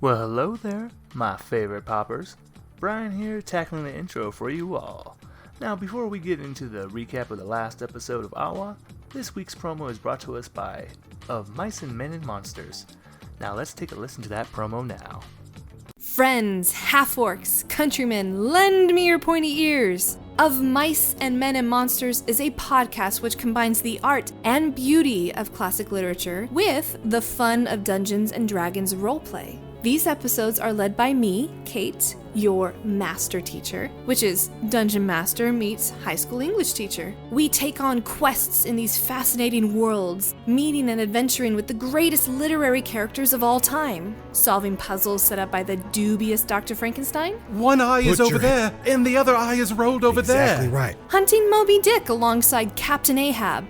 Well, hello there, my favorite poppers. Brian here, tackling the intro for you all. Now, before we get into the recap of the last episode of Awa, this week's promo is brought to us by Of Mice and Men and Monsters. Now, let's take a listen to that promo now. Friends, half-orcs, countrymen, lend me your pointy ears. Of Mice and Men and Monsters is a podcast which combines the art and beauty of classic literature with the fun of Dungeons & Dragons roleplay. These episodes are led by me, Kate, your master teacher, which is Dungeon Master meets high school English teacher. We take on quests in these fascinating worlds, meeting and adventuring with the greatest literary characters of all time, solving puzzles set up by the dubious Dr. Frankenstein, one eye is over there, and the other eye is rolled over there. Exactly right. hunting Moby Dick alongside Captain Ahab.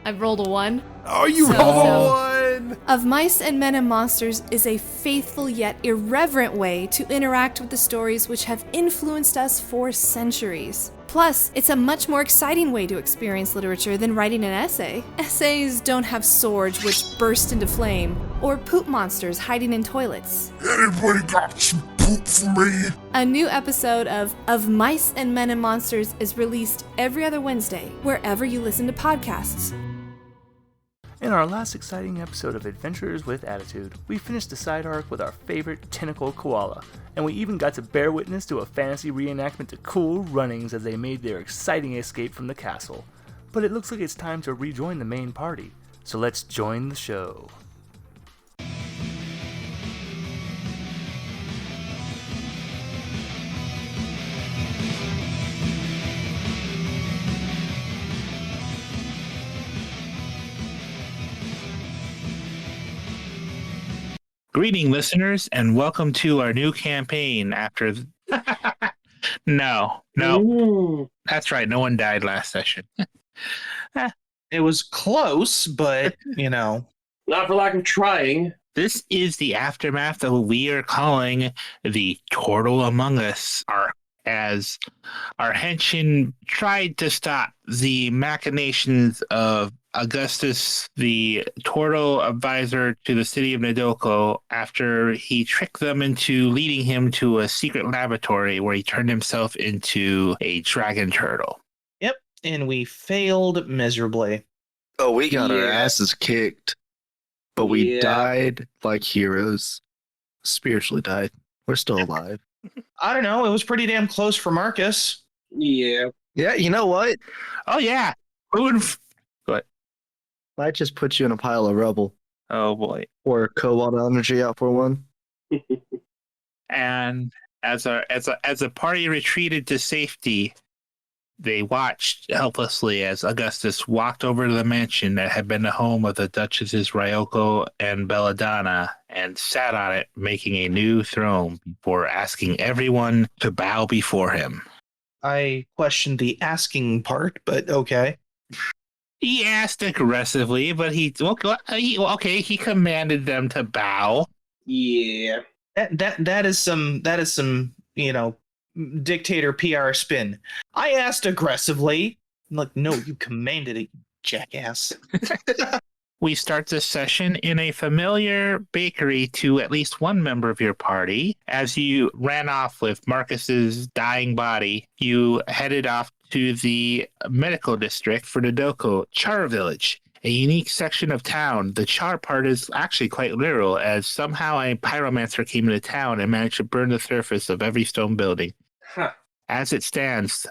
I've rolled a 1. Oh, you rolled one! Of Mice and Men and Monsters is a faithful yet irreverent way to interact with the stories which have influenced us for centuries. Plus, it's a much more exciting way to experience literature than writing an essay. Essays don't have swords which burst into flame, or poop monsters hiding in toilets. Anybody got some poop for me? A new episode of Mice and Men and Monsters is released every other Wednesday, wherever you listen to podcasts. In our last exciting episode of Adventures with Attitude, we finished the side arc with our favorite tentacle koala, and we even got to bear witness to a fantasy reenactment to Cool Runnings as they made their exciting escape from the castle. But it looks like it's time to rejoin the main party, so let's join the show. Greeting, listeners, and welcome to our new campaign after... No, Ooh. that's right. No one died last session. It was close, but, not for lack of trying. This is the aftermath of what we are calling the Turtle Among Us arc, as our henshin tried to stop the machinations of Augustus, the turtle advisor to the city of Nidoko, after he tricked them into leading him to a secret laboratory where he turned himself into a dragon turtle. Yep, and we failed miserably. Oh, we got our Yeah. asses kicked, but we died like heroes. Spiritually died. We're still alive. I don't know, it was pretty damn close for Marcus. Yeah. Yeah, you know what? Oh, yeah. What? Might just put you in a pile of rubble. Oh, boy. Or cobalt energy out for one. And as a party retreated to safety, they watched helplessly as Augustus walked over to the mansion that had been the home of the Duchesses Ryoko and Belladonna and sat on it, making a new throne before asking everyone to bow before him. I questioned the asking part, but okay. He asked aggressively, but he commanded them to bow. Yeah. That is some dictator PR spin. I asked aggressively. I'm like, no, you commanded it, you jackass. We start this session in a familiar bakery to at least one member of your party. As you ran off with Marcus's dying body, you headed off to the medical district for Nidoko, Char Village, a unique section of town. The Char part is actually quite literal, as somehow a pyromancer came into town and managed to burn the surface of every stone building. Huh. As it stands,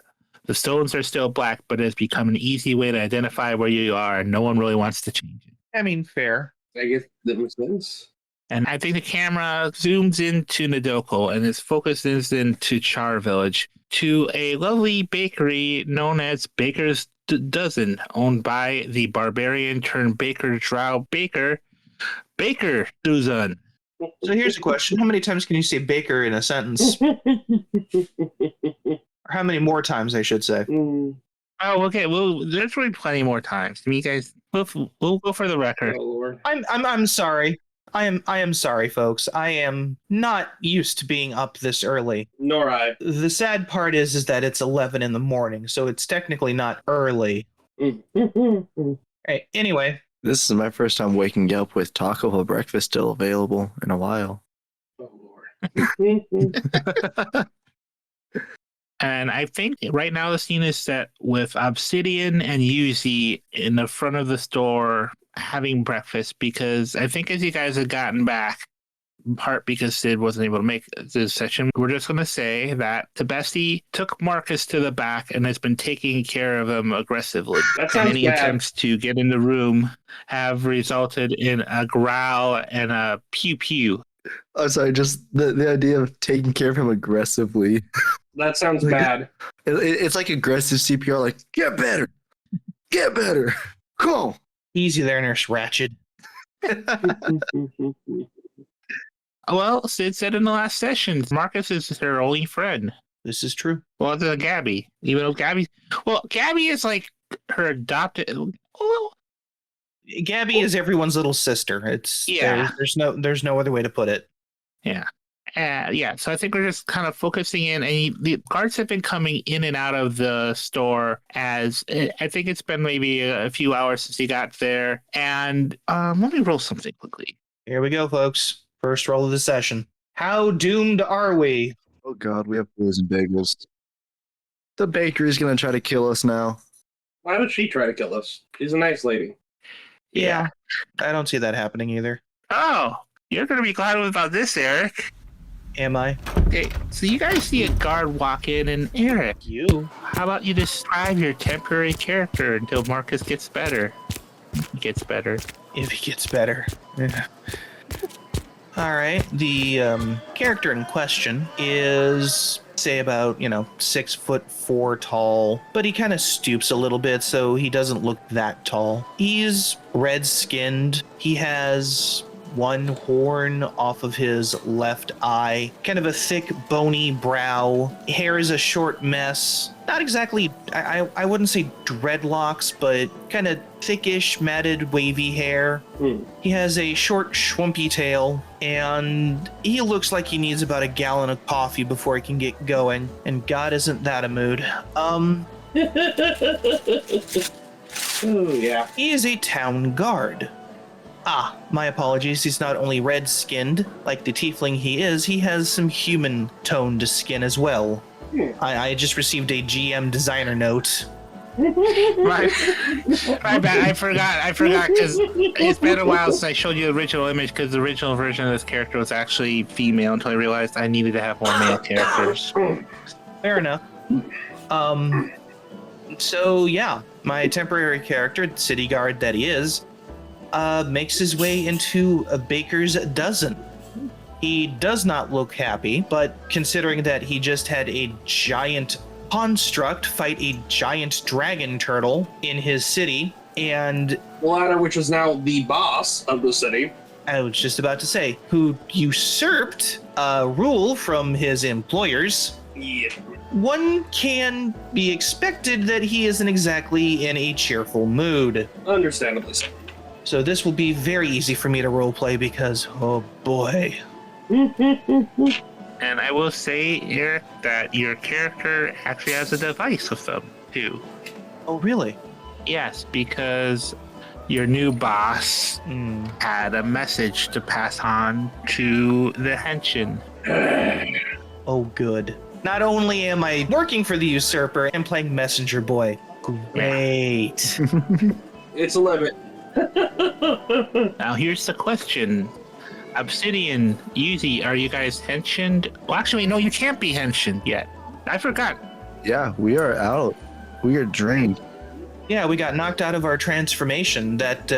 the stones are still black, but it has become an easy way to identify where you are, and no one really wants to change it. I mean, fair. I guess that makes sense. And I think the camera zooms into Nidoko, and its focus is into Char Village, to a lovely bakery known as Baker's Dozen, owned by the barbarian turned baker drow Baker Dozen. So here's a question. How many times can you say baker in a sentence? Or how many more times, I should say? Oh, okay. Well, there's really plenty more times. I mean, you guys, we'll go for the record. Oh, Lord. I'm sorry. I am sorry, folks. I am not used to being up this early. Nor I. The sad part is that it's 11 in the morning, so it's technically not early. Hey, anyway. This is my first time waking up with Taco Bell breakfast still available in a while. And I think right now the scene is set with Obsidian and Yuzi in the front of the store having breakfast, because I think as you guys have gotten back, in part because Sid wasn't able to make this session, we're just going to say that Tebesti took Marcus to the back and has been taking care of him aggressively. That And sounds any bad. attempts to get in the room have resulted in a growl and a pew pew. I'm sorry, just the idea of taking care of him aggressively. That sounds Like- bad. It's like aggressive CPR, like, get better. Get better. Go. Easy there, Nurse Ratchet. Well, Sid said in the last session, Marcus is her only friend. This is true. Well, it's Gabby. Even though Gabby is like her adopted. Well, Gabby is everyone's little sister. It's Yeah. there's no other way to put it. yeah. So I think we're just kind of focusing in, and the guards have been coming in and out of the store as I think it's been maybe a few hours since he got there. And let me roll something quickly. Here we go, folks. First roll of the session. How doomed are we? Oh God, we have poison bagels. The bakery's gonna try to kill us now. Why would she try to kill us? She's a nice lady. Yeah. I don't see that happening either. Oh, you're going to be glad about this, Erik. Am I? Okay, so you guys see a guard walk in, and Erik, You? how about you describe your temporary character until Marcus gets better? He gets better. If he gets better. Yeah. All right. The character in question is, say, about 6'4" tall, but he kind of stoops a little bit, so he doesn't look that tall. He's red-skinned. He has one horn off of his left eye, kind of a thick, bony brow. Hair is a short mess. Not exactly, I wouldn't say dreadlocks, but kind of thickish, matted, wavy hair. He has a short, schwumpy tail, and he looks like he needs about a gallon of coffee before he can get going, and God isn't that a mood. Oh, yeah. He is a town guard. Ah, my apologies. He's not only red-skinned, like the tiefling he is, he has some human-toned skin as well. I just received a GM designer note. My bad. I forgot because it's been a while since I showed you the original image, because the original version of this character was actually female until I realized I needed to have more male characters. Fair enough. So yeah, my temporary character, city guard that he is, makes his way into a baker's dozen. He does not look happy, but considering that he just had a giant construct fight a giant dragon turtle in his city, and The latter, which is now the boss of the city. I was just about to say, who usurped rule from his employers, Yeah. one can be expected that he isn't exactly in a cheerful mood. Understandably so. So this will be very easy for me to roleplay because, oh boy. And I will say, Erik, that your character actually has a device with them, too. Oh, really? Yes, because your new boss had a message to pass on to the Henshin. Oh, good. Not only am I working for the usurper, I'm playing messenger boy. Great. It's a limit. Now here's the question. Obsidian, Yuzi, are you guys henshined? Well, actually, no, you can't be henshined yet. I forgot. Yeah, we are out. We are drained. Yeah, we got knocked out of our transformation. That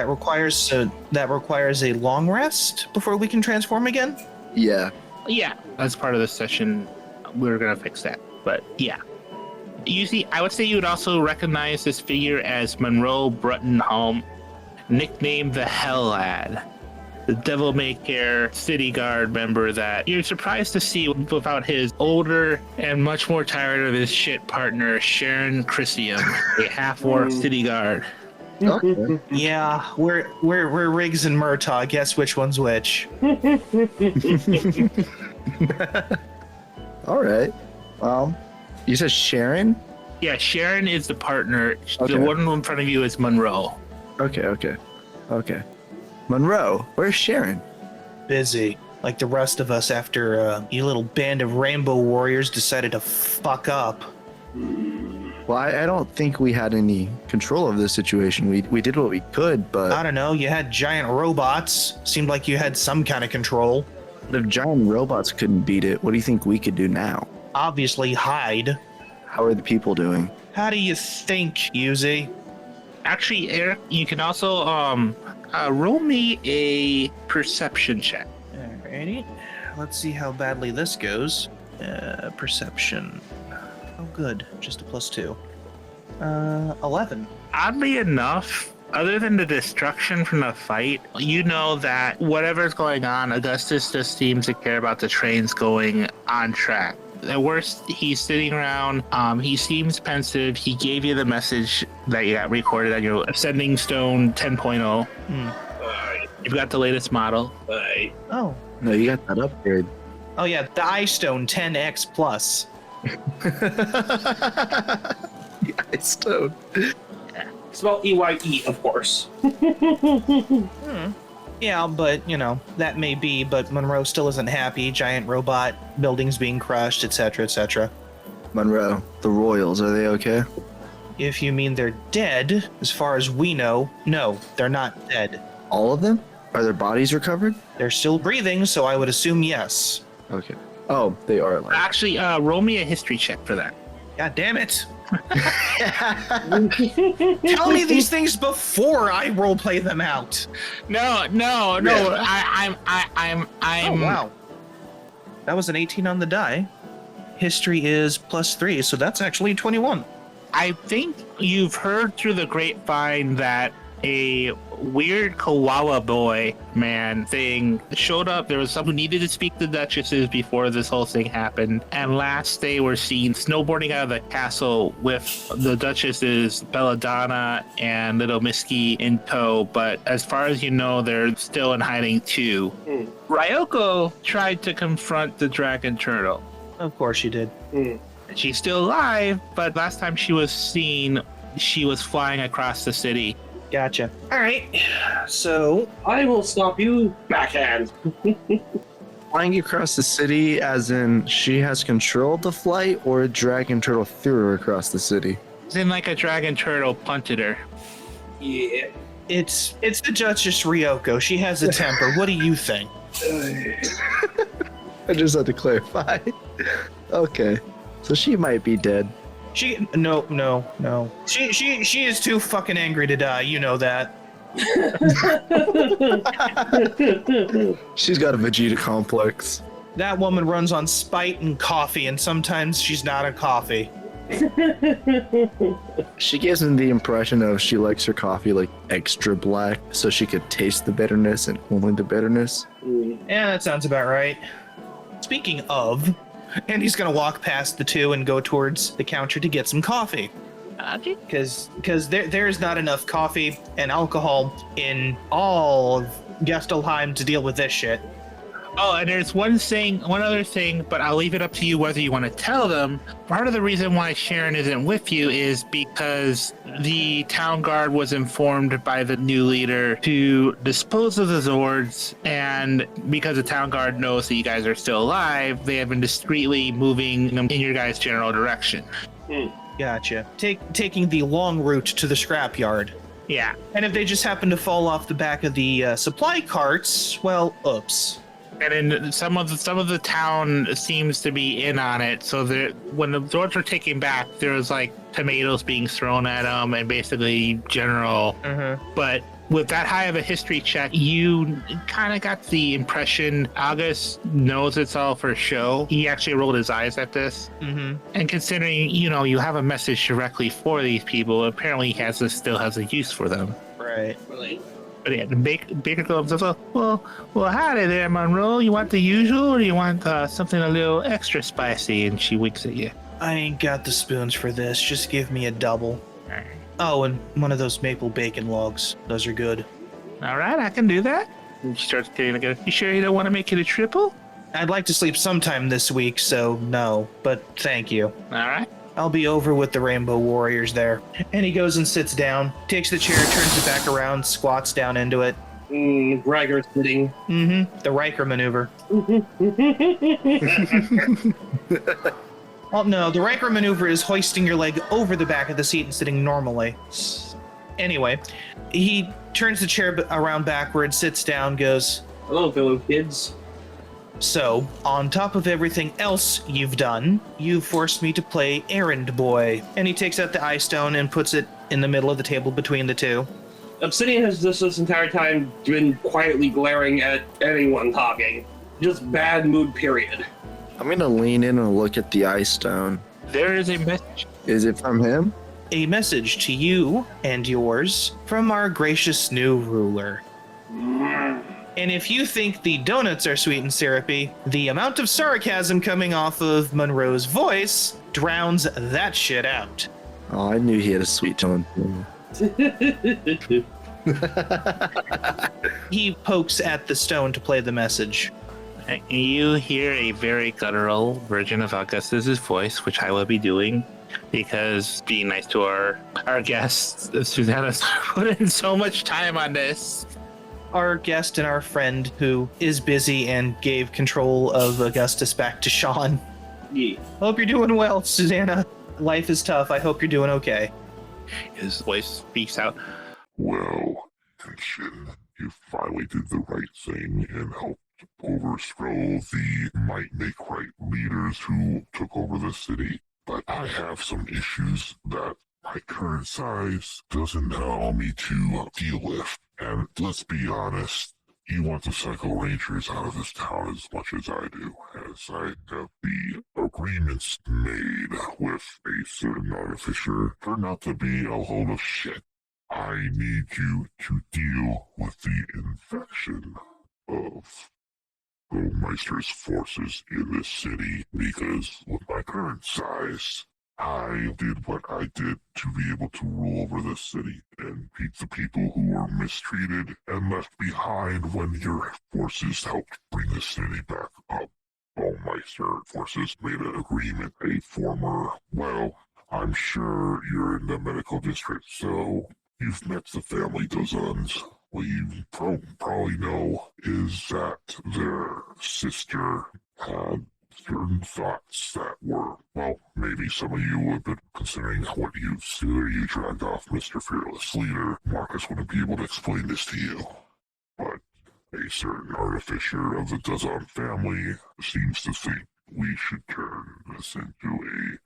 requires a long rest before we can transform again. Yeah. Yeah, as part of the session, we're going to fix that. But yeah. Yuzi, I would say you would also recognize this figure as Monroe Bruttenholm, nicknamed the Hell Lad. The devil-may-care city guard member that you're surprised to see without his older and much more tired of his shit partner, Sharon Chrysium, a half-orc city guard. Okay. Yeah, we're Riggs and Murtaugh. Guess which one's which. All right. You said Sharon? Yeah, Sharon is the partner. Okay. The one in front of you is Monroe. Okay. Monroe, where's Sharon? Busy. like the rest of us after you little band of rainbow warriors decided to fuck up. Well, I don't think we had any control of this situation. We did what we could, but I don't know, you had giant robots. Seemed like you had some kind of control. if giant robots couldn't beat it, what do you think we could do now? Obviously hide. How are the people doing? How do you think, Yuzi? Actually, Eric, you can also roll me a perception check. Alrighty. Let's see how badly this goes. Perception. Oh, good. Just a +2. 11. Oddly enough, other than the destruction from the fight, you know that whatever's going on, Augustus just seems to care about the trains going on track. At worst, he's sitting around. He seems pensive. He gave you the message that you got recorded on your Ascending Stone 10.0. You've got the latest model. Oh. No, you got that upgrade. Oh, yeah. The iStone 10X Plus. Yeah, stone. Spell EYE, of course. Yeah, but, you know, that may be, but Monroe still isn't happy. Giant robot, buildings being crushed, etc., etc. Monroe, the Royals, are they okay? If you mean they're dead, as far as we know, no, they're not dead. All of them? Are their bodies recovered? They're still breathing, so I would assume yes. Okay. Oh, they are alive. Actually, roll me a history check for that. God damn it. Tell me these things before I roleplay them out. No. I'm. Oh, wow. That was an 18 on the die. History is +3, so that's actually 21. I think you've heard through the grapevine that a weird koala boy man thing showed up. There was someone who needed to speak to duchesses before this whole thing happened, and last they were seen snowboarding out of the castle with the duchesses Belladonna and Little Misky in tow, but as far as you know, they're still in hiding too. Ryoko tried to confront the Dragon Turtle. Of course you did. She's still alive, but last time she was seen, she was flying across the city. Gotcha. All right. So I will stop you, backhand. Flying across the city, as in she has controlled the flight, or a dragon turtle threw her across the city? It's in like a Dragon Turtle punted her. Yeah. it's the Duchess Ryoko. She has a temper. What do you think? I just had to clarify. Okay. So she might be dead. No. She is too fucking angry to die. You know that. She's got a Vegeta complex. That woman runs on spite and coffee, and sometimes she's not a coffee. She gives me the impression of she likes her coffee like extra black, so she could taste the bitterness and only the bitterness. Yeah, that sounds about right. Speaking of, and he's gonna walk past the two and go towards the counter to get some coffee. Because there's not enough coffee and alcohol in all of Gestelheim to deal with this shit. Oh, and there's one other thing, but I'll leave it up to you whether you want to tell them. Part of the reason why Sharon isn't with you is because the town guard was informed by the new leader to dispose of the Zords, and because the town guard knows that you guys are still alive, they have been discreetly moving them in your guys' general direction. Gotcha. Taking the long route to the scrapyard. Yeah. And if they just happen to fall off the back of the supply carts, well, oops. And then some of the town seems to be in on it. So when the Zords were taken back, there was like tomatoes being thrown at them and basically general. But with that high of a history check, you kind of got the impression August knows it's all for show. He actually rolled his eyes at this. And considering, you have a message directly for these people, apparently he still has a use for them. Right. But yeah, the baker goes, well, howdy there, Monroe. You want the usual, or do you want something a little extra spicy? And she winks at you. I ain't got the spoons for this. Just give me a double. All right. Oh, and one of those maple bacon logs. Those are good. All right, I can do that. And she starts getting again. You sure you don't want to make it a triple? I'd like to sleep sometime this week, so no. But thank you. All right. I'll be over with the Rainbow Warriors there. And he goes and sits down, takes the chair, turns it back around, squats down into it. Riker sitting. The Riker maneuver. Well, no, the Riker maneuver is hoisting your leg over the back of the seat and sitting normally. Anyway, he turns the chair around backwards, sits down, goes, Hello, fellow kids. So, on top of everything else you've done, you forced me to play errand boy. And he takes out the eye stone and puts it in the middle of the table between the two. Obsidian has just this entire time been quietly glaring at anyone talking. Just bad mood, period. I'm gonna lean in and look at the ice stone. There is a message. Is it from him? A message to you and yours from our gracious new ruler. And if you think the donuts are sweet and syrupy, the amount of sarcasm coming off of Monroe's voice drowns that shit out. Oh, I knew he had a sweet tone. He pokes at the stone to play the message. You hear a very guttural version of Augustus's voice, which I will be doing because being nice to our guests, Susanna's put in so much time on this. Our guest and our friend who is busy and gave control of Augustus back to Sean. Yeah. Hope you're doing well, Susanna. Life is tough. I hope you're doing okay. His voice speaks out. Well, Henshin, you finally did the right thing and helped overthrow the might-make-right leaders who took over the city. But I have some issues that my current size doesn't allow me to deal with. And let's be honest, you want the Psycho Rangers out of this town as much as I do, as I have the agreements made with a certain artificer turned out to be a load of shit. I need you to deal with the infection of Burmeister's forces in this city, because with my current size, I did what I did to be able to rule over this city and beat the people who were mistreated and left behind when your forces helped bring the city back up. Burmeister forces made an agreement, a former, well, I'm sure you're in the medical district, so you've met the family Dozons. What you probably know is that their sister had certain thoughts that were, well, maybe some of you have been considering what you dragged off Mr. Fearless Leader. Marcus wouldn't be able to explain this to you, but a certain artificer of the Dozon family seems to think we should turn this into a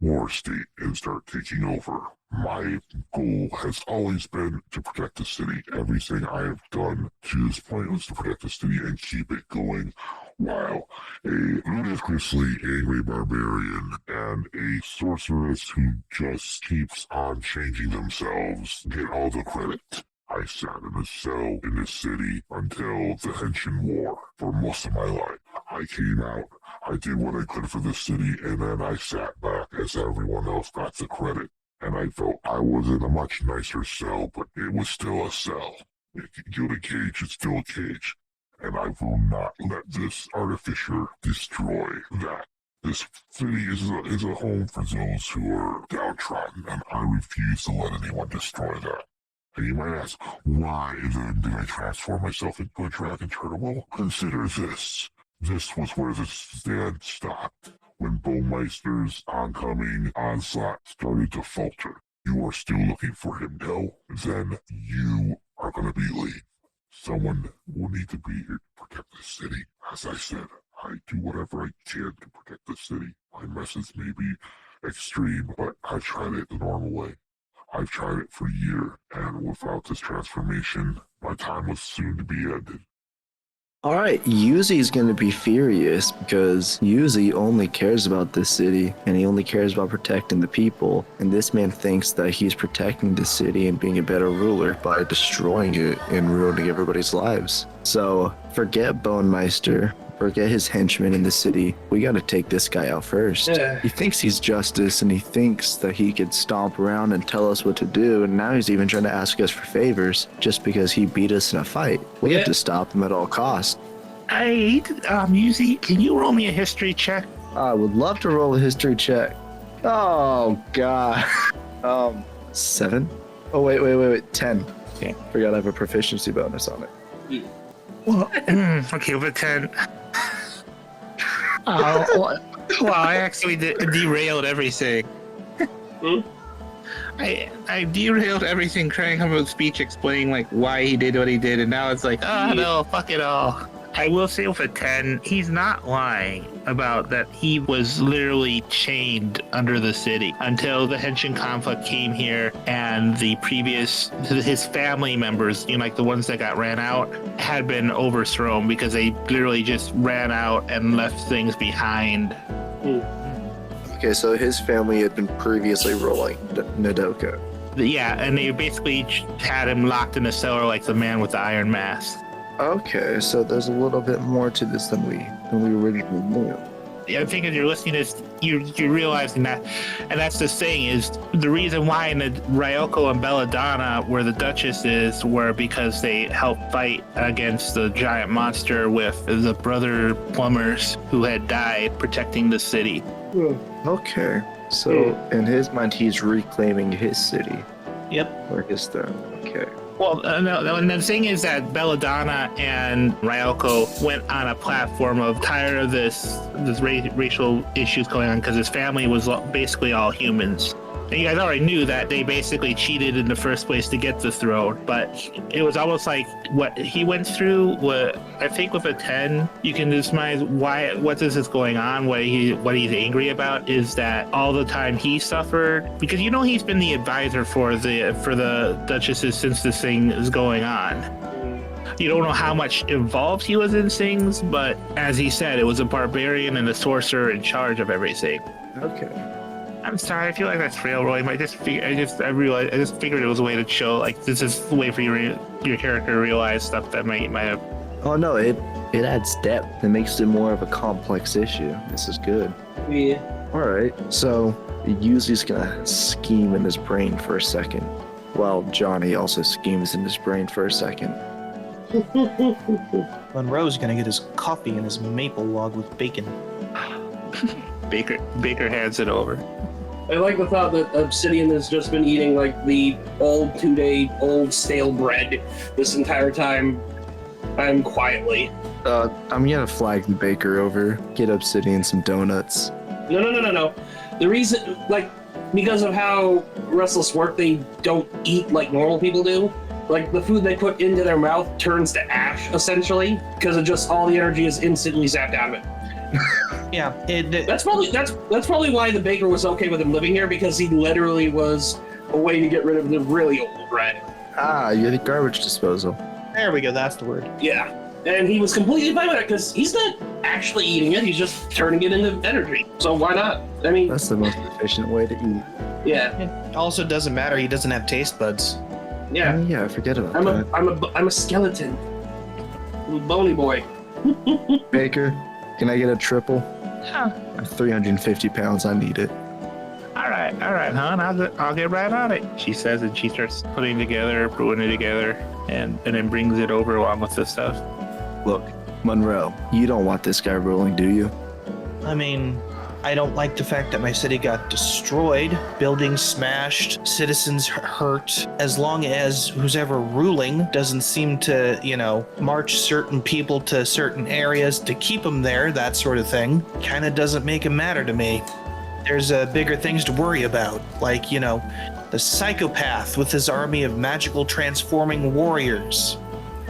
war state and start taking over. My goal has always been to protect the city. Everything I have done to this point was to protect the city and keep it going, while a ludicrously angry barbarian and a sorceress who just keeps on changing themselves get all the credit. I sat in a cell in this city until the Henshin War for most of my life. I came out, I did what I could for the city, and then I sat back as everyone else got the credit. And I felt I was in a much nicer cell, but it was still a cell. If you kill a cage, it's still a cage. And I will not let this artificer destroy that. This city is a home for those who are downtrodden, and I refuse to let anyone destroy that. And you might ask, why then did I transform myself into a dragon turtle? Well, consider this. This was where the stand stopped. When Burmeister's oncoming onslaught started to falter. You are still looking for him, no? Then you are going to be late. Someone will need to be here to protect the city. As I said, I do whatever I can to protect the city. My message may be extreme, but I tried it the normal way. I've tried it for a year, and without this transformation, my time was soon to be ended. Alright, Yuzi's gonna be furious because Yuzi only cares about this city and he only cares about protecting the people. And this man thinks that he's protecting the city and being a better ruler by destroying it and ruining everybody's lives. So forget Bonemeister, forget his henchmen in the city. We gotta take this guy out first. He thinks he's justice and he thinks that he could stomp around and tell us what to do, and now he's even trying to ask us for favors just because he beat us in a fight. We have to stop him at all costs. Hey, Yuzi, can you roll me a history check? I would love to roll a history check. Oh god. 7? Oh wait. 10. Okay. Forgot I have a proficiency bonus on it. Well, okay, with 10. Oh, well, I actually derailed everything. Hmm? I derailed everything, trying to come up with a speech explaining like why he did what he did, and now it's like, oh no, fuck it all. I will say with a 10, he's not lying about that he was literally chained under the city until the Henshin conflict came here and his family members, like the ones that got ran out, had been overthrown because they literally just ran out and left things behind. Okay, so his family had been previously ruling Nidoko. Yeah, and they basically had him locked in a cellar like the man with the iron mask. Okay, so there's a little bit more to this than we originally knew. I think as you're listening to this, you're realizing that, and that's the thing, is the reason why Ryoko and Belladonna, where the Duchess is, were because they helped fight against the giant monster with the brother plumbers who had died protecting the city. Okay, so in his mind, he's reclaiming his city. Yep. Or his throne. Okay. Well, no, and the thing is that Belladonna and Ryoko went on a platform of tired of this racial issues going on because his family was basically all humans. And you guys already knew that they basically cheated in the first place to get the throne, but it was almost like what he went through. What I think with a 10, you can surmise what this is going on. What he's angry about is that all the time he suffered, because he's been the advisor for the Duchesses since this thing is going on. You don't know how much involved he was in things, but as he said, it was a barbarian and a sorcerer in charge of everything. Okay. I'm sorry, I feel like that's railroading. I just figured it was a way to show, like, this is the way for your character to realize stuff that might have. Oh no, it adds depth. It makes it more of a complex issue. This is good. Yeah. All right, so Yuzi's gonna scheme in his brain for a second, while Johnny also schemes in his brain for a second. Monroe's gonna get his coffee and his maple log with bacon. Baker hands it over. I like the thought that Obsidian has just been eating like the old 2-day-old stale bread this entire time. I'm quietly. I'm gonna flag the baker over, get Obsidian some donuts. No. The reason, because of how restless work, they don't eat like normal people do. Like, the food they put into their mouth turns to ash, essentially, because of just all the energy is instantly zapped out of it. Yeah, That's probably why the baker was okay with him living here, because he literally was a way to get rid of the really old bread. Ah, you're the garbage disposal. there we go. That's the word. Yeah, and he was completely fine with it because he's not actually eating it; he's just turning it into energy. So why not? I mean, That's the most efficient way to eat. yeah, It also doesn't matter. He doesn't have taste buds. yeah. Oh, yeah, forget about I'm that. a skeleton, bony boy. Baker, can I get a triple? Huh. I'm 350 pounds. I need it. All right, hon. I'll get right on it. She says, and she starts putting it together, and then brings it over along with the stuff. Look, Monroe, you don't want this guy ruling, do you? I mean, I don't like the fact that my city got destroyed, buildings smashed, citizens hurt, as long as who's ever ruling doesn't seem to, march certain people to certain areas to keep them there, that sort of thing. Kind of doesn't make it matter to me. There's bigger things to worry about, like, the psychopath with his army of magical transforming warriors.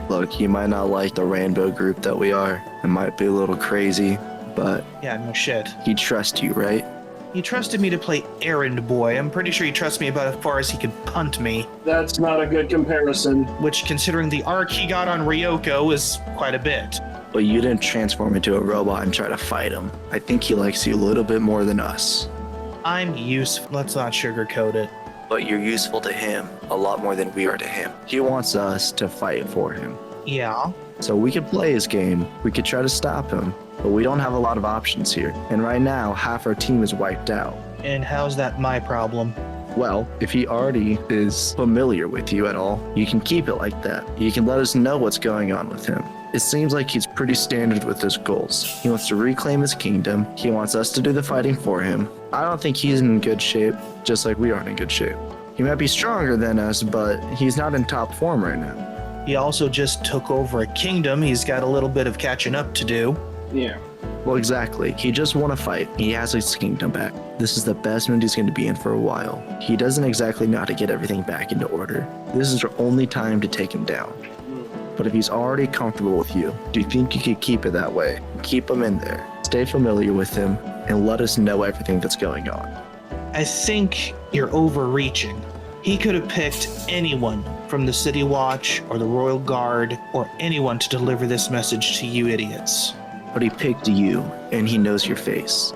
Look, you might not like the rainbow group that we are. It might be a little crazy, but Yeah, no shit. he trusts you, right? He trusted me to play errand boy. I'm pretty sure he trusts me about as far as he could punt me, That's not a good comparison. which, considering the arc he got on Ryoko, is quite a bit. But you didn't transform into a robot and try to fight him. I think he likes you a little bit more than us. I'm useful. Let's not sugarcoat it. But you're useful to him a lot more than we are to him. He wants us to fight for him. Yeah. So we could play his game, we could try to stop him, but we don't have a lot of options here. And right now, half our team is wiped out. And how's that my problem? Well, if he already is familiar with you at all, you can keep it like that. You can let us know what's going on with him. It seems like he's pretty standard with his goals. He wants to reclaim his kingdom. He wants us to do the fighting for him. I don't think he's in good shape, just like we aren't in good shape. He might be stronger than us, but he's not in top form right now. He also just took over a kingdom. He's got a little bit of catching up to do. Yeah. Well, exactly. He just won a fight. He has his kingdom back. This is the best mood he's going to be in for a while. He doesn't exactly know how to get everything back into order. This is your only time to take him down. But if he's already comfortable with you, do you think you could keep it that way? Keep him in there. Stay familiar with him and let us know everything that's going on. I think you're overreaching. He could have picked anyone from the City Watch or the Royal Guard or anyone to deliver this message to you idiots. But he picked you, and he knows your face.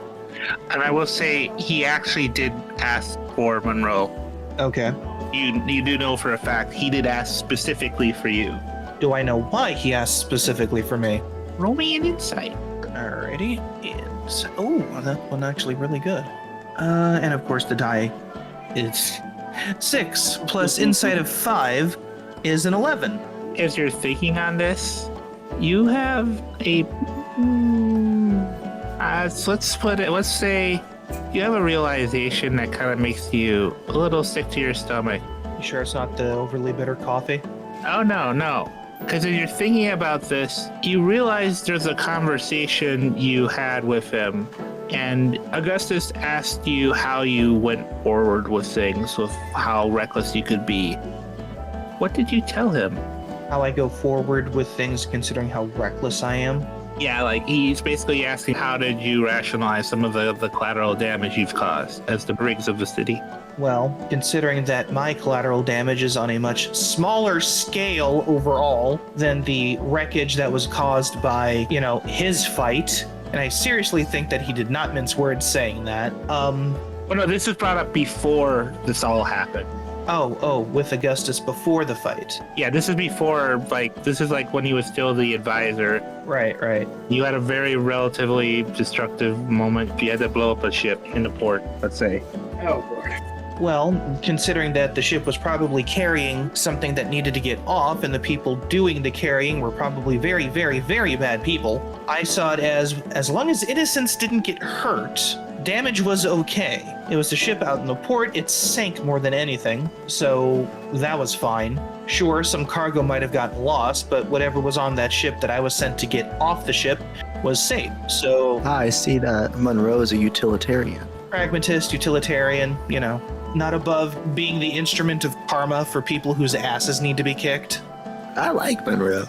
And I will say he actually did ask for Monroe. Okay. You do know for a fact he did ask specifically for you. Do I know why he asked specifically for me? Roll me an insight. Alrighty. Oh, that one actually really good. And of course the die is 6 plus insight of 5 is an 11. As you're thinking on this, you have a let's say you have a realization that kind of makes you a little sick to your stomach. You sure it's not the overly bitter coffee? Oh no. Because as you're thinking about this, you realize there's a conversation you had with him, and Augustus asked you how you went forward with things, with how reckless you could be. What did you tell him? How I go forward with things considering how reckless I am? Yeah, like he's basically asking how did you rationalize some of the collateral damage you've caused as the briggs of the city? Well, considering that my collateral damage is on a much smaller scale overall than the wreckage that was caused by, his fight, and I seriously think that he did not mince words saying that. Well, no, this was brought up before this all happened. Oh, with Augustus before the fight. Yeah, this is before, this is like when he was still the advisor. Right. You had a very relatively destructive moment. You had to blow up a ship in the port, let's say. Oh, boy. Well, considering that the ship was probably carrying something that needed to get off, and the people doing the carrying were probably very, very, very bad people, I saw it as long as innocents didn't get hurt, damage was okay. It was the ship out in the port, it sank more than anything, so that was fine. Sure, some cargo might have gotten lost, but whatever was on that ship that I was sent to get off the ship was safe, so... I see that Monroe is a utilitarian. Pragmatist, utilitarian, not above being the instrument of karma for people whose asses need to be kicked. I like Monroe.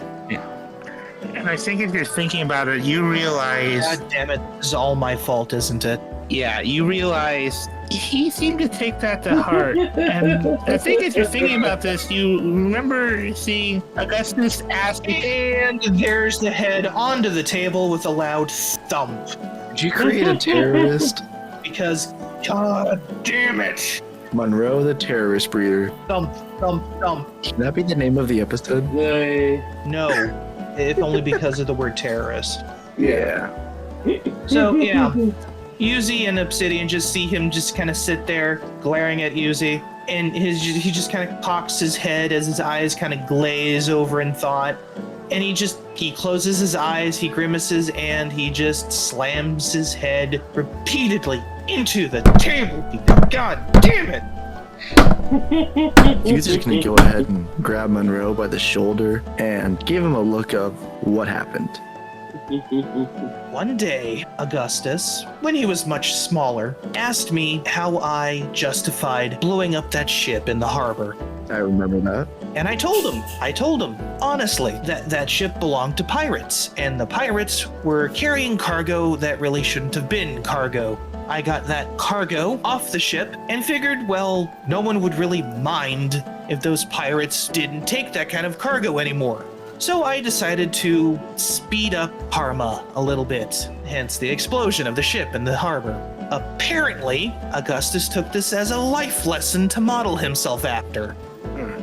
And I think if you're thinking about it, you realize... God damn it, this is all my fault, isn't it? Yeah, you realize he seemed to take that to heart. And I think if you're thinking about this, you remember seeing Augustus ask... And there's the head onto the table with a loud thump. Did you create a terrorist? Because, God damn it! Monroe the terrorist breeder. Thump. Can that be the name of the episode? No, if only because of the word terrorist. Yeah. So, yeah. Yuzi and Obsidian just see him just kind of sit there, glaring at Yuzi, and he just kind of cocks his head as his eyes kind of glaze over in thought, and he closes his eyes, he grimaces, and he just slams his head repeatedly into the table. God damn it! Yuzi's gonna go ahead and grab Monroe by the shoulder and give him a look of what happened. One day, Augustus, when he was much smaller, asked me how I justified blowing up that ship in the harbor. I remember that. And I told him, honestly, that ship belonged to pirates, and the pirates were carrying cargo that really shouldn't have been cargo. I got that cargo off the ship and figured, well, no one would really mind if those pirates didn't take that kind of cargo anymore. So I decided to speed up Parma a little bit, hence the explosion of the ship in the harbor. Apparently, Augustus took this as a life lesson to model himself after.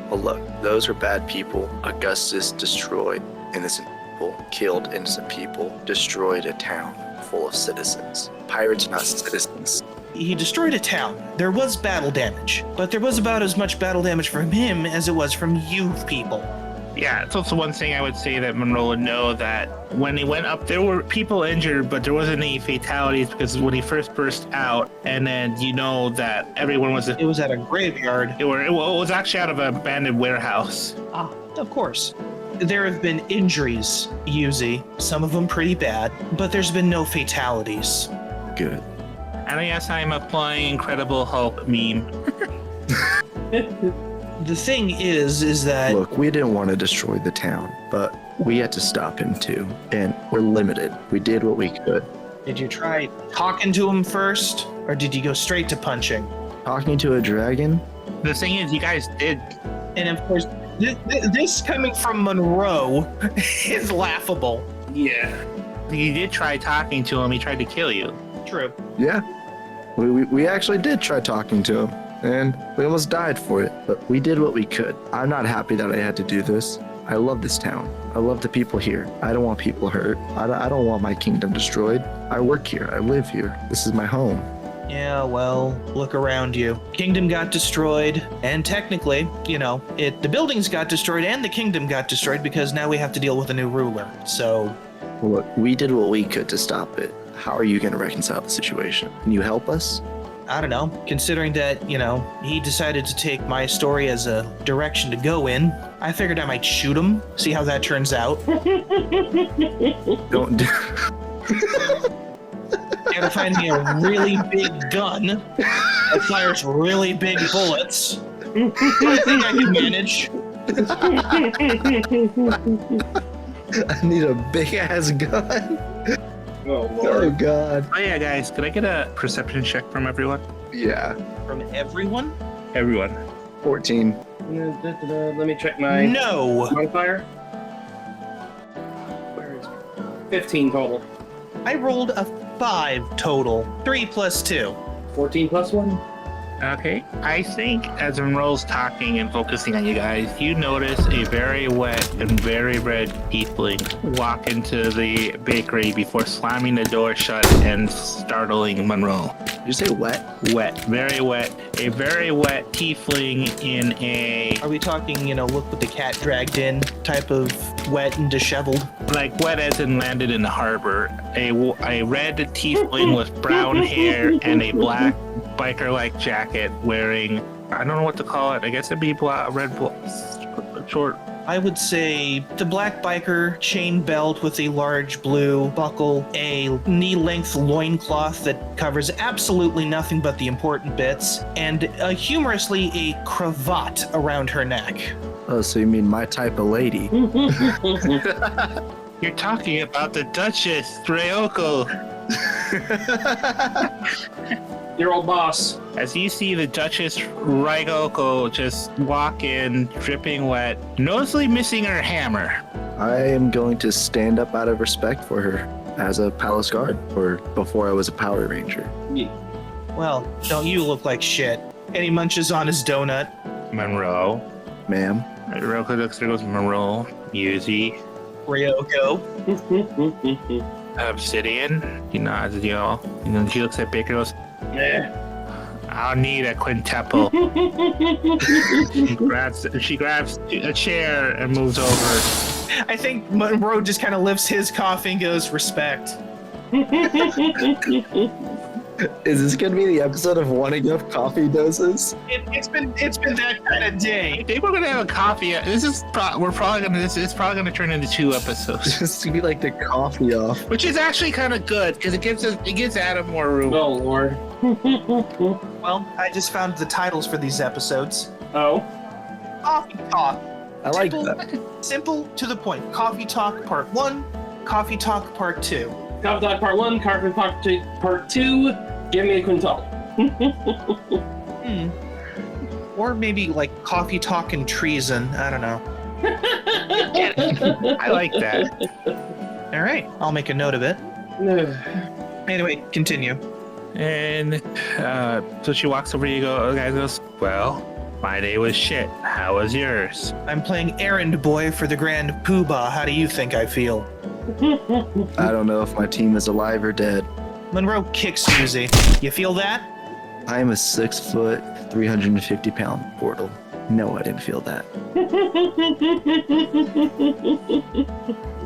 Well, look, those are bad people. Augustus destroyed innocent people, killed innocent people, destroyed a town full of citizens. Pirates are not citizens. He destroyed a town. There was battle damage, but there was about as much battle damage from him as it was from you people. Yeah, it's also one thing I would say that Monroe would know, that when he went up, there were people injured, but there wasn't any fatalities because when he first burst out, and then that everyone was... It was at a graveyard. It was actually out of an abandoned warehouse. Ah, of course. There have been injuries, Yuzi, some of them pretty bad, but there's been no fatalities. Good. And I guess I'm applying Incredible Hulk meme. The thing is that Look, we didn't want to destroy the town, but we had to stop him too. And we're limited. We did what we could. did you try talking to him first, or did you go straight to punching? Talking to a dragon? The thing is, you guys did. And of course, this coming from Monroe is laughable. Yeah. You did try talking to him. He tried to kill you. True. Yeah. We actually did try talking to him, and we almost died for it, but we did what we could. I'm not happy that I had to do this. I love this town. I love the people here. I don't want people hurt. I don't want my kingdom destroyed. I work here. I live here. This is my home. Yeah, well, look around you. Kingdom got destroyed, and technically, the buildings got destroyed and the kingdom got destroyed because now we have to deal with a new ruler. So, Well, look, we did what we could to stop it. How are you going to reconcile the situation? Can you help us? I don't know. Considering that, he decided to take my story as a direction to go in, I figured I might shoot him, see how that turns out. Don't do. Gotta find me a really big gun that fires really big bullets. I think I can manage. I need a big ass gun. Oh, Oh Lord. God. Oh yeah, guys, could I get a perception check from everyone? Yeah. From everyone? Everyone. 14. Let me check my No! modifier. Where is it? 15 total. I rolled a 5 total. 3 plus 2. 14 plus 1? Okay. I think as Monroe's talking and focusing on you guys, you notice a very wet and very red tiefling walk into the bakery before slamming the door shut and startling Monroe. Did you say wet? Wet. Very wet. A very wet tiefling in a, Are we talking, look what the cat dragged in type of wet and disheveled? like wet as in landed in the harbor. A red tiefling with brown hair and a black biker-like jacket wearing, I don't know what to call it. I guess it'd be short. I would say the black biker, chain belt with a large blue buckle, a knee-length loincloth that covers absolutely nothing but the important bits, and humorously a cravat around her neck. Oh, so you mean my type of lady? You're talking about the Duchess Ryoko. Your old boss. As you see the Duchess Ryoko just walk in, dripping wet, noticeably missing her hammer. I am going to stand up out of respect for her as a palace guard, or before I was a Power Ranger. Well, don't you look like shit. And he munches on his donut. Monroe. Ma'am? Ryoko looks there, goes Monroe, Yuzi, Ryoko. Obsidian. He nods, she looks at Baker and goes, I'll need a quintuple. She grabs a chair and moves over. I think Monroe just kind of lifts his coffee and goes, respect. Is this going to be the episode of wanting up coffee doses? It's been that kind of day. I think we're gonna have a coffee. It's probably gonna turn into 2 episodes, Just to be like the coffee off. which is actually kind of good because it gives Adam more room. Oh, Lord. Well, I just found the titles for these episodes. Oh. Coffee Talk. I like Simple- that. Simple to the point. Coffee Talk Part 1, Coffee Talk Part 2. Coffee Talk Part 1, Coffee Talk Part 2, give me a quintuple. Or maybe like Coffee Talk and Treason. I don't know. I like that. All right, I'll make a note of it. Anyway, continue. And so she walks over to you. The guy goes, "Well, my day was shit. How was yours?" I'm playing errand boy for the Grand Poobah. How do you think I feel? I don't know if my team is alive or dead. Monroe kicks Yuzi. You feel that? I am a 6 foot, 350 pound portal. No, I didn't feel that.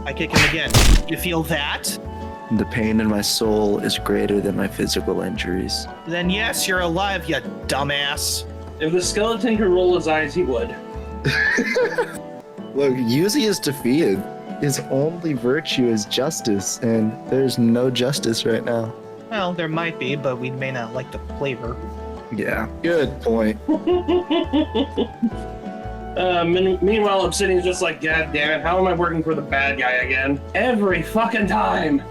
I kick him again. You feel that? The pain in my soul is greater than my physical injuries. Then yes, you're alive, you dumbass. If the skeleton could roll his eyes, he would. Look, Yuzi is defeated. His only virtue is justice, and there's no justice right now. Well, there might be, but we may not like the flavor. Yeah, good point. Meanwhile, Obsidian's just like, God damn it, how am I working for the bad guy again? Every fucking time!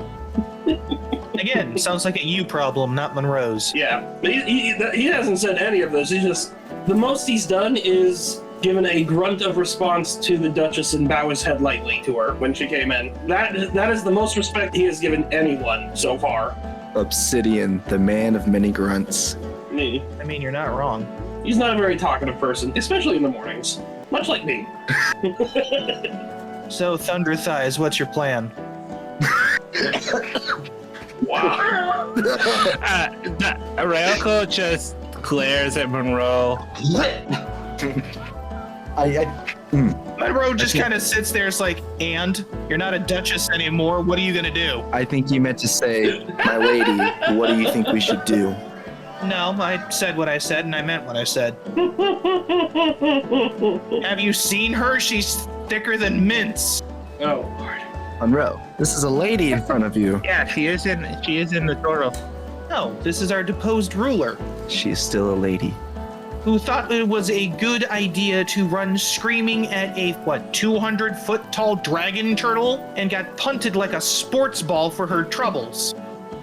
Again, sounds like a you problem, not Monroe's. Yeah, but he hasn't said any of this. He's just, the most he's done is given a grunt of response to the Duchess and bow his head lightly to her when she came in. That is the most respect he has given anyone so far. Obsidian, the man of many grunts. Me. I mean, you're not wrong. He's not a very talkative person, especially in the mornings. Much like me. So, Thunder Thighs, what's your plan? Wow. Ryoko just glares at Monroe. Monroe just kind of sits there, it's like, and? You're not a duchess anymore, what are you gonna do? I think you meant to say, my lady, what do you think we should do? No, I said what I said, and I meant what I said. Have you seen her? She's thicker than mince. Oh, Lord. Monroe, this is a lady in front of you. Yeah, she is in the turtle. No, this is our deposed ruler, She's still a lady. who thought it was a good idea to run screaming at a, 200-foot tall dragon turtle and got punted like a sports ball for her troubles.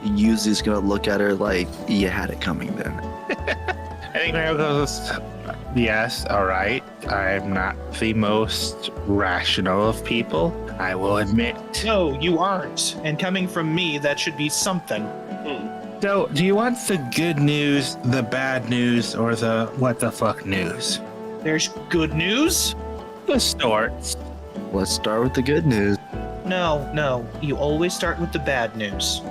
Yuzi's gonna look at her like, you had it coming then. I think Ryoko goes, yes, all right. I'm not the most rational of people, I will admit. No, you aren't. And coming from me, that should be something. So, do you want the good news, the bad news, or the what the fuck news? There's good news? The sorts. Let's start with the good news. No, you always start with the bad news.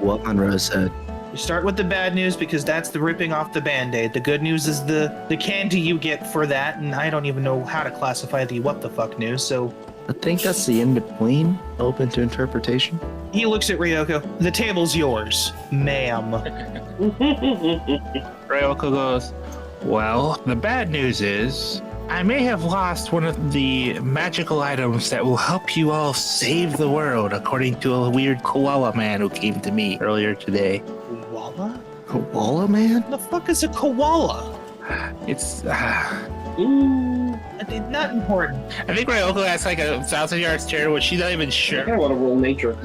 What Monroe said. You start with the bad news because that's the ripping off the Band-Aid. The good news is the candy you get for that, and I don't even know how to classify the what the fuck news, so... I think that's the in-between, open to interpretation. He looks at Ryoko. The table's yours, ma'am. Ryoko goes, well, the bad news is I may have lost one of the magical items that will help you all save the world, according to a weird koala man who came to me earlier today. Koala? Koala man? What the fuck is a koala? It's, Not important. I think Ryoko has like a 1,000-yard stare, which she's not even I sure. kind of want to roll nature.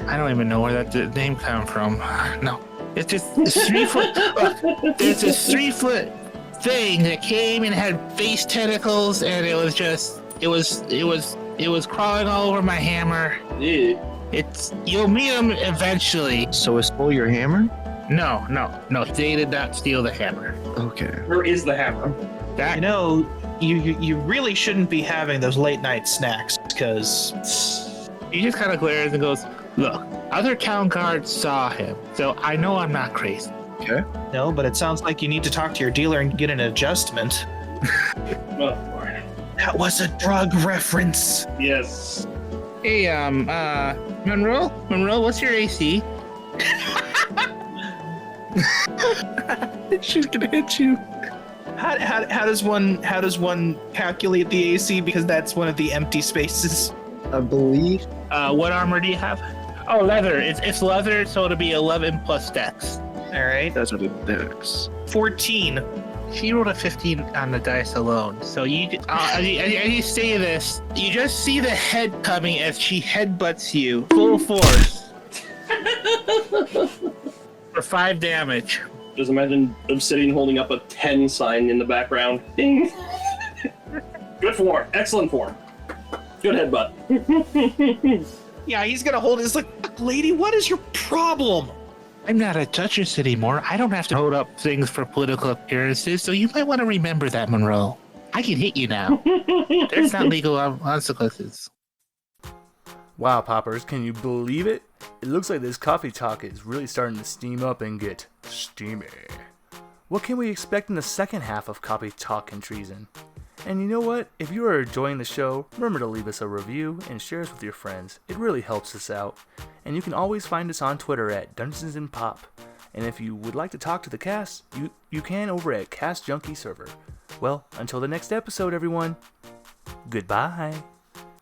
I don't even know where that name come from. No, it's just it's 3 foot. Look, there's this 3 foot thing that came and had face tentacles, and it was crawling all over my hammer. Yeah. You'll meet him eventually. So is stole your hammer? No, they did not steal the hammer. Okay. Where is the hammer? That You know, you really shouldn't be having those late night snacks, because... he just kind of glares and goes, "Look, other town guards saw him, so I know I'm not crazy." Okay. No, but it sounds like you need to talk to your dealer and get an adjustment. Oh, Lord. That was a drug reference. Yes. Hey, Monroe, what's your AC? She's gonna hit you. How does one calculate the AC, because that's one of the empty spaces? I believe. What armor do you have? Oh, leather. It's leather, so it'll be 11 plus dex. All right, That's what it does. 14. She rolled a 15 on the dice alone. So as you say this, you just see the head coming as she headbutts you full force for 5 damage. Just imagine Obsidian holding up a 10 sign in the background. Ding. Good form. Excellent form. Good headbutt. Yeah, he's gonna hold it. It's like, lady, what is your problem? I'm not a duchess anymore. I don't have to hold up things for political appearances, so you might want to remember that, Monroe. I can hit you now. There's not legal consequences. Wow, Poppers, can you believe it? It looks like this coffee talk is really starting to steam up and get steamy. What can we expect in the second half of Coffee Talk and Treason? And you know what? If you are enjoying the show, remember to leave us a review and share us with your friends. It really helps us out. And you can always find us on Twitter at Dungeons and Pop. And if you would like to talk to the cast, you can over at Cast Junkie server. Well, until the next episode, everyone, goodbye.